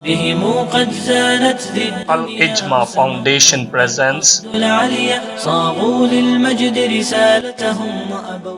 بهم قد زانت ذي الاجماع فاؤنڈیشن presents العليا صاغوا للمجد رسالتهم وأبوا.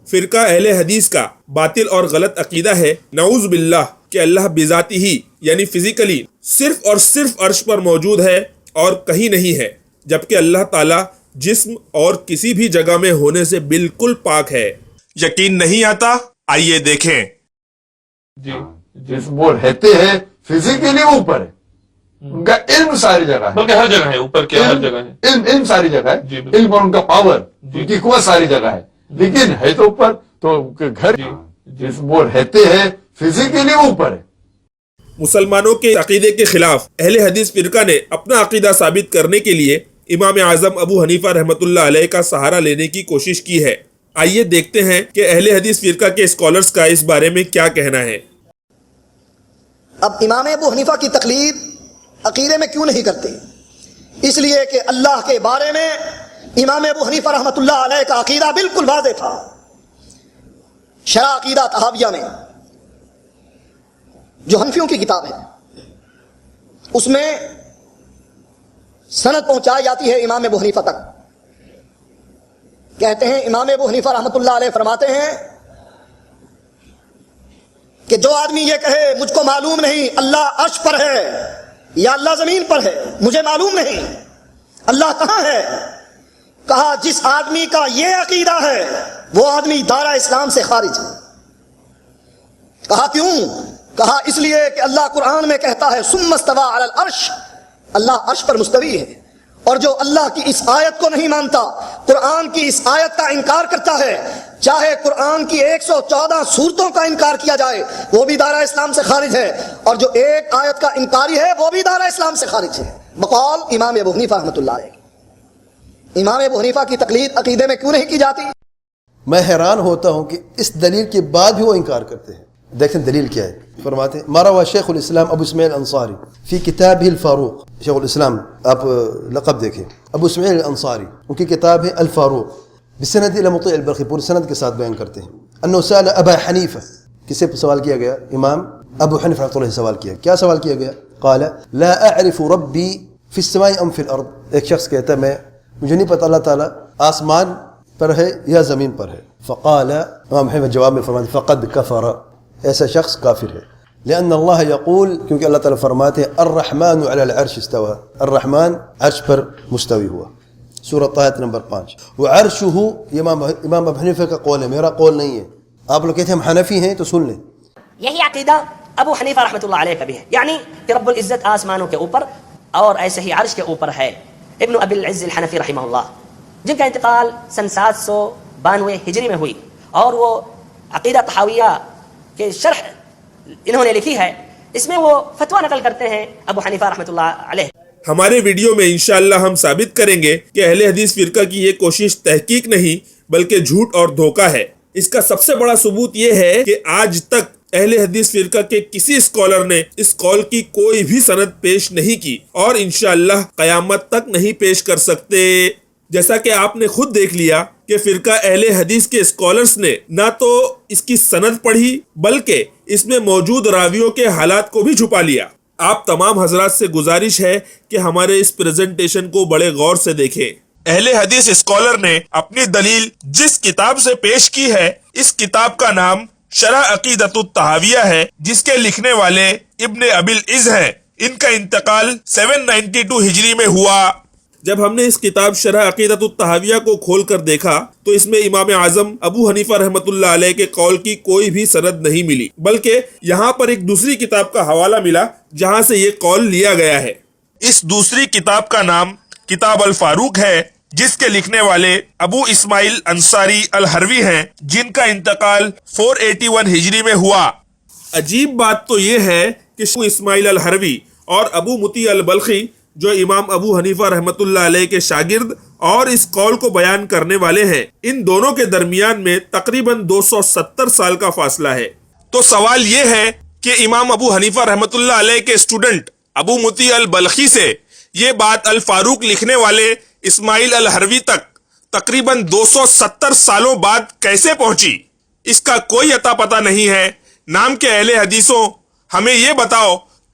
فرقہ اہل حدیث کا باطل اور غلط عقیدہ ہے نعوذ باللہ کہ اللہ بذاتی ہی یعنی فزیکلی صرف اور صرف عرش پر موجود ہے اور کہیں نہیں ہے، جبکہ اللہ تعالیٰ جسم اور کسی بھی جگہ میں ہونے سے بالکل پاک ہے۔ یقین نہیں آتا؟ آئیے دیکھیں۔ جی جسم وہ رہتے ہیں فزیکلی اوپر ہے، ان کا علم ساری جگہ ہے، بلکہ ہر جگہ ہے، اوپر کیا ہر جگہ ہے، علم ساری جگہ ہے، جی بالکل۔ علم اور ان کا پاور، ان کی قوت ساری جگہ ہے، لیکن ہے تو اوپر، تو گھر جسم وہ رہتے ہیں فزیکلی اوپر ہے۔ مسلمانوں کے عقیدے کے خلاف اہل حدیث فرقہ نے اپنا عقیدہ ثابت کرنے کے لیے امام اعظم ابو حنیفہ رحمۃ اللہ علیہ کا سہارا لینے کی کوشش کی ہے۔ آئیے دیکھتے ہیں کہ اہل حدیث فرقہ کے اسکالرز کا اس بارے میں کیا کہنا ہے۔ اب امام ابو حنیفہ کی تقلید عقیدے میں کیوں نہیں کرتے؟ اس لیے کہ اللہ کے بارے میں امام ابو حنیفہ رحمۃ اللہ علیہ کا عقیدہ بالکل واضح تھا۔ شرح عقیدہ طحاویہ میں جو حنفیوں کی کتاب ہے، اس میں سند پہنچائی جاتی ہے امام ابو حنیفہ تک۔ کہتے ہیں امام ابو حنیفہ رحمۃ اللہ علیہ فرماتے ہیں کہ جو آدمی یہ کہے مجھ کو معلوم نہیں اللہ عرش پر ہے یا اللہ زمین پر ہے، مجھے معلوم نہیں اللہ کہاں ہے، کہا جس آدمی کا یہ عقیدہ ہے وہ آدمی دائرہ اسلام سے خارج ہے۔ کہا کیوں؟ کہا اس لیے کہ اللہ قرآن میں کہتا ہے ثم استوى علی العرش، اللہ عرش پر مستوی ہے، اور جو اللہ کی اس آیت کو نہیں مانتا، قرآن کی اس آیت کا انکار کرتا ہے، چاہے قرآن کی 114 سورتوں کا انکار کیا جائے وہ بھی دائرہ اسلام سے خارج ہے، اور جو ایک آیت کا انکاری ہے وہ بھی دائرہ اسلام سے خارج ہے۔ بقول امام ابو حنیفہ رحمۃ اللہ علیہ۔ امام ابو حنیفہ کی تقلید عقیدے میں کیوں نہیں کی جاتی؟ میں حیران ہوتا ہوں کہ اس دلیل کے بعد بھی وہ انکار کرتے ہیں۔ دیکھیں دلیل کیا ہے، فرماتے ہیں ما روى شیخ الاسلام ابو اسماعیل الانصاری فی کتابہ الفاروق، شیخ الاسلام آپ لقب دیکھیں، ابو اسماعیل الانصاری ان کی کتاب ہے الفاروق، بسند الی مطیع البلخی، پورے سند کے ساتھ بیان کرتے ہیں، انہ سأل ابا حنیفہ، کسے سوال کیا گیا؟ امام ابو حنیفہ رحمۃ اللہ علیہ سوال کیا، کیا سوال کیا گیا؟ قال لا اعرف ربی فی السماء ام فی الارض، ایک شخص کہتا ہے مجھے نہیں پتہ اللہ تعالیٰ آسمان پر ہے یا زمین پر ہے۔ فقال امام حنیفہ جواب میں فرماتے فقد کفر، ایسا شخص کافر ہے، لأن اللہ یقول، کیونکہ اللہ تعالیٰ فرماتے ہیں الرحمن علی العرش استوى، الرحمن عرش پر مستوی ہوا، سورۃ طه نمبر 5۔ وعرشہ، یہ امام ابو حنیفہ کا قول ہے، میرا قول نہیں ہے۔ آپ لوگ کہتے ہیں ہم حنفی ہیں تو سن لیں، یہی عقیدہ ابو حنیفہ رحمۃ اللہ علیہ کا بھی ہے، یعنی کہ رب العزت آسمانوں کے اوپر اور ایسے ہی عرش کے اوپر ہے۔ ابن ابی العز الحنفی رحمہ اللہ، جن کا انتقال سن 792 ہجری میں ہوئی، اور وہ عقیدہ طحاویہ کہ شرح انہوں نے لکھی ہے، اس میں وہ فتویٰ نقل کرتے ہیں ابو حنیفہ رحمۃ اللہ علیہ۔ ہمارے ویڈیو میں انشاءاللہ ہم ثابت کریں گے کہ اہل حدیث فرقہ کی یہ کوشش تحقیق نہیں بلکہ جھوٹ اور دھوکہ ہے۔ اس کا سب سے بڑا ثبوت یہ ہے کہ آج تک اہل حدیث فرقہ کے کسی اسکالر نے اس قول کی کوئی بھی سند پیش نہیں کی، اور انشاءاللہ قیامت تک نہیں پیش کر سکتے۔ جیسا کہ آپ نے خود دیکھ لیا کہ فرقہ اہل حدیث کے اسکالرز نے نہ تو اس کی سند پڑھی بلکہ اس میں موجود راویوں کے حالات کو بھی چھپا لیا۔ آپ تمام حضرات سے گزارش ہے کہ ہمارے اس پریزنٹیشن کو بڑے غور سے دیکھیں۔ اہل حدیث اسکالر نے اپنی دلیل جس کتاب سے پیش کی ہے، اس کتاب کا نام شرح عقیدۃ الطحاویہ ہے، جس کے لکھنے والے ابن ابی العز ہیں۔ ان کا انتقال 792 ہجری میں ہوا۔ جب ہم نے اس کتاب شرح عقیدۃ الطحاویہ کو کھول کر دیکھا تو اس میں امام اعظم ابو حنیفہ رحمۃ اللہ علیہ کے قول کی کوئی بھی سند نہیں ملی، بلکہ یہاں پر ایک دوسری کتاب کا حوالہ ملا جہاں سے یہ قول لیا گیا ہے۔ اس دوسری کتاب کا نام کتاب الفاروق ہے، جس کے لکھنے والے ابو اسماعیل انصاری الحروی ہیں، جن کا انتقال 481 ہجری میں ہوا۔ عجیب بات تو یہ ہے کہ ابو اسماعیل الحروی اور ابو مطیع البلخی جو امام ابو حنیفہ رحمۃ اللہ علیہ کے شاگرد اور اس قول کو بیان کرنے والے ہیں، ان دونوں کے درمیان میں تقریباً 270 سال کا فاصلہ ہے۔ تو سوال یہ ہے کہ امام ابو حنیفہ رحمۃ اللہ علیہ کے اسٹوڈنٹ ابو مطیع البلخی سے یہ بات الفاروق لکھنے والے اسماعیل الحروی تک تقریباً 270 سالوں بعد کیسے پہنچی؟ اس کا کوئی اتا پتہ نہیں ہے۔ نام کے اہل حدیثوں، ہمیں یہ بتاؤ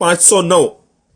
509।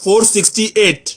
468।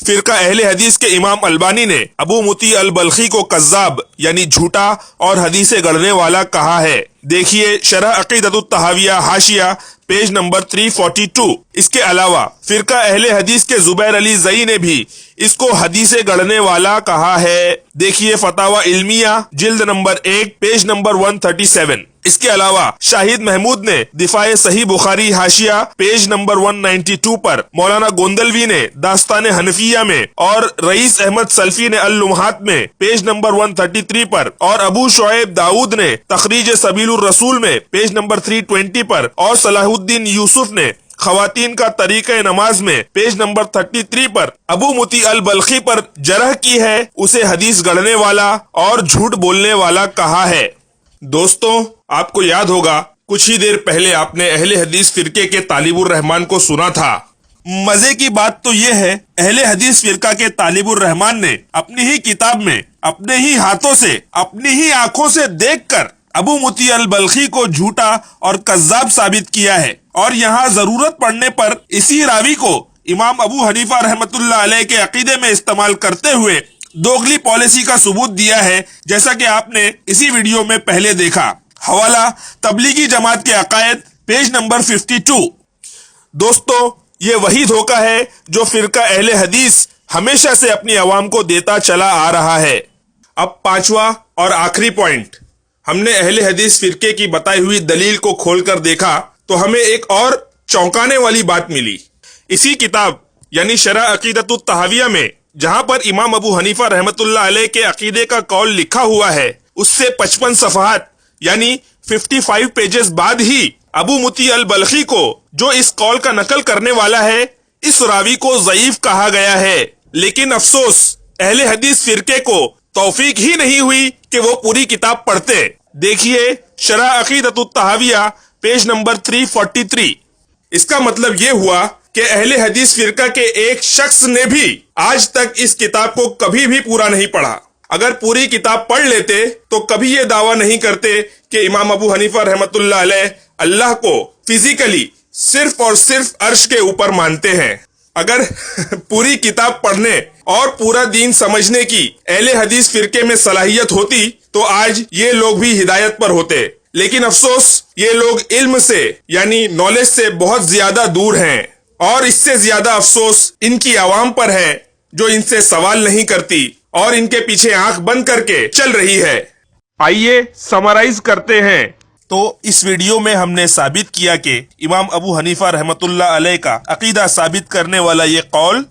فرقہ اہل حدیث کے امام البانی نے ابو مطیع البلخی کو کذاب یعنی جھوٹا اور حدیثیں گڑھنے والا کہا ہے. دیکھیے شرح عقیدۃ الطحاویہ حاشیہ پیج نمبر 342. اس کے علاوہ فرقہ اہل حدیث کے زبیر علی زئی نے بھی اس کو حدیثیں گڑھنے والا کہا ہے. دیکھیے فتاوی علمیہ جلد نمبر 1 پیج نمبر 137. اس کے علاوہ شاہد محمود نے دفاع صحیح بخاری حاشیہ پیج نمبر 192 پر، مولانا گوندلوی نے داستان حنفیہ میں، اور رئیس احمد سلفی نے اللمحات میں پیج نمبر 133 پر، اور ابو شعیب داؤد نے تخریج سبیل الرسول میں پیج نمبر 320 پر، اور صلاح الدین یوسف نے خواتین کا طریقہ نماز میں پیج نمبر 33 پر ابو مطیع البلخی پر جرح کی ہے. اسے حدیث گڑھنے والا اور جھوٹ بولنے والا کہا ہے. دوستوں، آپ کو یاد ہوگا کچھ ہی دیر پہلے آپ نے اہل حدیث فرقے کے طالب الرحمان کو سنا تھا. مزے کی بات تو یہ ہے، اہل حدیث فرقہ کے طالب الرحمان نے اپنی ہی کتاب میں اپنے ہی ہاتھوں سے اپنی ہی آنکھوں سے دیکھ کر ابو مطیع البلخی کو جھوٹا اور کذاب ثابت کیا ہے، اور یہاں ضرورت پڑنے پر اسی راوی کو امام ابو حنیفہ رحمۃ اللہ علیہ کے عقیدے میں استعمال کرتے ہوئے دوغلی پالیسی کا ثبوت دیا ہے، جیسا کہ آپ نے اسی ویڈیو میں پہلے دیکھا. حوالہ تبلیغی جماعت کے عقائد پیج نمبر 52. دوستو، یہ وہی دھوکہ ہے جو فرقہ اہل حدیث ہمیشہ سے اپنی عوام کو دیتا چلا آ رہا ہے. اب پانچواں اور آخری پوائنٹ، ہم نے اہل حدیث فرقے کی بتائی ہوئی دلیل کو کھول کر دیکھا تو ہمیں ایک اور چونکانے والی بات ملی. اسی کتاب یعنی شرح عقیدۃ الطحاویہ میں جہاں پر امام ابو حنیفہ رحمۃ اللہ علیہ کے عقیدے کا قول لکھا ہوا ہے، اس سے 55 صفحات یعنی 55 پیجز بعد ہی ابو مطیع البلخی کو، جو اس قول کا نقل کرنے والا ہے، اس راوی کو ضعیف کہا گیا ہے. لیکن افسوس اہل حدیث فرقے کو توفیق ہی نہیں ہوئی کہ وہ پوری کتاب پڑھتے. دیکھیے شرح عقیدۃ الطحاویہ پیج نمبر 343. اس کا مطلب یہ ہوا کہ اہل حدیث فرقہ کے ایک شخص نے بھی آج تک اس کتاب کو کبھی بھی پورا نہیں پڑھا. اگر پوری کتاب پڑھ لیتے تو کبھی یہ دعویٰ نہیں کرتے کہ امام ابو حنیفہ رحمۃ اللہ علیہ اللہ کو فزیکلی صرف اور صرف عرش کے اوپر مانتے ہیں. اگر پوری کتاب پڑھنے اور پورا دین سمجھنے کی اہل حدیث فرقے میں صلاحیت ہوتی تو آج یہ لوگ بھی ہدایت پر ہوتے. لیکن افسوس یہ لوگ علم سے یعنی نالج سے بہت زیادہ دور ہیں، اور اس سے زیادہ افسوس ان کی عوام پر ہے جو ان سے سوال نہیں کرتی اور ان کے پیچھے آنکھ بند کر کے چل رہی ہے. آئیے سمرائز کرتے ہیں. تو اس ویڈیو میں ہم نے ثابت کیا کہ امام ابو حنیفہ رحمۃ اللہ علیہ کا عقیدہ ثابت کرنے والا یہ قول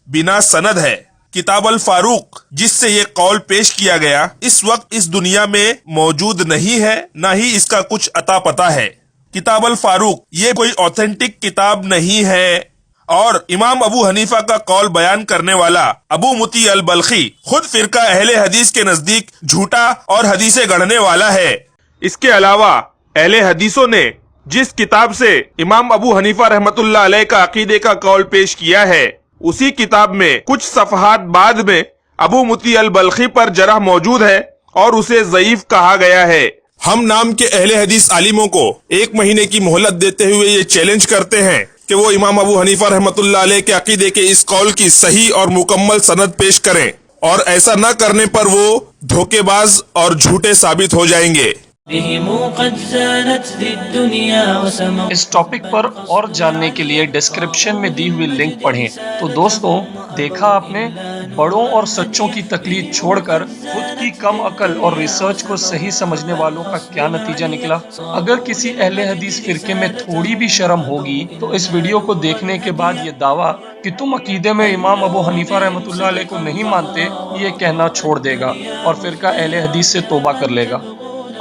بنا سند ہے. کتاب الفاروق جس سے یہ قول پیش کیا گیا اس وقت اس دنیا میں موجود نہیں ہے، نہ ہی اس کا کچھ اتا پتا ہے. کتاب الفاروق یہ کوئی اوتھینٹک کتاب نہیں ہے، اور امام ابو حنیفہ کا قول بیان کرنے والا ابو مطیع البلخی خود فرقہ اہل حدیث کے نزدیک جھوٹا اور حدیثیں گڑھنے والا ہے. اس کے علاوہ اہل حدیثوں نے جس کتاب سے امام ابو حنیفہ رحمۃ اللہ علیہ کا عقیدے کا قول پیش کیا ہے، اسی کتاب میں کچھ صفحات بعد میں ابو مطیع البلخی پر جرح موجود ہے اور اسے ضعیف کہا گیا ہے. ہم نام کے اہل حدیث عالموں کو 1 مہینے کی مہلت دیتے ہوئے یہ چیلنج کرتے ہیں کہ وہ امام ابو حنیفہ رحمۃ اللہ علیہ کے عقیدے کے اس قول کی صحیح اور مکمل سند پیش کریں، اور ایسا نہ کرنے پر وہ دھوکے باز اور جھوٹے ثابت ہو جائیں گے. اس ٹاپک پر اور جاننے کے لیے ڈسکرپشن میں دی ہوئی لنک پڑھیں. تو دوستوں، دیکھا آپ نے بڑوں اور سچوں کی تقلید چھوڑ کر خود کی کم عقل اور ریسرچ کو صحیح سمجھنے والوں کا کیا نتیجہ نکلا. اگر کسی اہل حدیث فرقے میں تھوڑی بھی شرم ہوگی تو اس ویڈیو کو دیکھنے کے بعد یہ دعویٰ کہ تم عقیدے میں امام ابو حنیفہ رحمۃ اللہ علیہ کو نہیں مانتے یہ کہنا چھوڑ دے گا اور فرقہ اہل حدیث سے توبہ کر لے گا.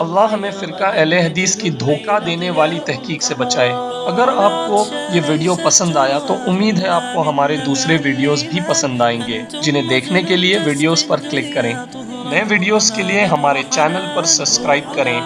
اللہ ہمیں فرقہ اہل حدیث کی دھوکہ دینے والی تحقیق سے بچائے. اگر آپ کو یہ ویڈیو پسند آیا تو امید ہے آپ کو ہمارے دوسرے ویڈیوز بھی پسند آئیں گے، جنہیں دیکھنے کے لیے ویڈیوز پر کلک کریں. نئے ویڈیوز کے لیے ہمارے چینل پر سبسکرائب کریں.